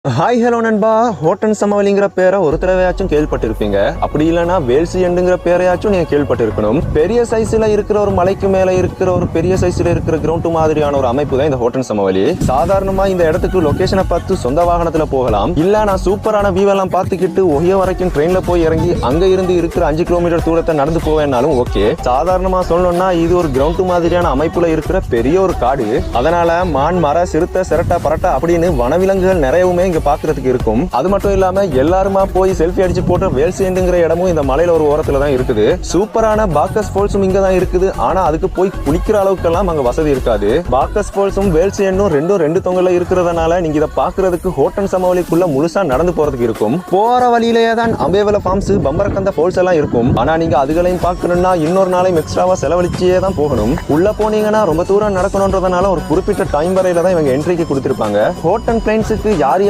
Hi hello நண்பா. ஹோட்டன் சமவெளிங்கிற பேரை ஒரு தடவையாச்சும் கேள்விப்பட்டிருப்பீங்க. அப்படி இல்லைன்னா வேல்சி எண்டுங்கிற பேரையாச்சும் நீங்க கேள்விப்பட்டிருக்கணும். பெரிய சைஸ்ல இருக்கிற ஒரு மலைக்கு மேல இருக்கிற ஒரு பெரிய சைஸ்ல இருக்கிற கிரவுண்ட் மாதிரியான ஒரு அமைப்பு தான் இந்த ஹோட்டன் சமவெளி. சாதாரணமா இந்த இடத்துக்கு லொகேஷனை பார்த்து சொந்த வாகனத்துல போகலாம். இல்ல நான் சூப்பரான வியூ எல்லாம் பார்த்துக்கிட்டு ஒஹியோ வரைக்கும் ட்ரெயின்ல போய் இறங்கி அங்க இருந்து இருக்கிற 5 கிலோமீட்டர் தூரத்தை நடந்து போவேன்னாலும் ஓகே. சாதாரணமா சொல்லணும்னா இது ஒரு கிரவுண்ட் மாதிரியான அமைப்புல இருக்கிற பெரிய ஒரு காடு. அதனால மான், மர, சிறுத்தை, சிரட்டா, பரட்டா அப்படின்னு வனவிலங்குகள் நிறையவுமே இங்க பாக்குறதுக்கு இருக்கும். அது மட்டும் இல்லாம எல்லாருமா போய் செல்ஃபி அடிச்சு போட்ட வேல்சி எண்டுங்கிற இடமும் இந்த மலையில ஒரு ஓரத்துல தான் இருக்குது. சூப்பரான பாக்கஸ் ஃபால்ஸும் இங்க தான் இருக்குது. ஆனா அதுக்கு போய் குளிக்கிற அளவுக்கெல்லாம் அங்க வசதி இருக்காது. பாக்கஸ் ஃபால்ஸும் வேல்சி எண்டும் ரெண்டு தொங்கல இருக்கிறதுனால நீங்க இதை பாக்குறதுக்கு ஹோட்டன் சமவெளிக்குள்ள முழுசா நடந்து போறதுக்கு இருக்கும். போற வழியிலேயே தான் அம்பேவல ஃபார்ம்ஸ், பம்பரக்கந்த ஃபால்ஸ் எல்லாம் இருக்கும். ஆனா நீங்க அதுகளையும் பார்க்கணும்னா இன்னொரு நாளையும் எக்ஸ்ட்ராவா செலவழிச்சே தான் போகணும். உள்ள போனீங்கன்னா ரொம்ப தூரம் நடக்கணும்ன்றதுனால ஒரு குறிப்பிட்ட டைம் வரையில தான் இவங்க என்ட்ரிக்கு கொடுத்திருப்பாங்க. ஹோட்டன் பிளைன்ஸுக்கு யார்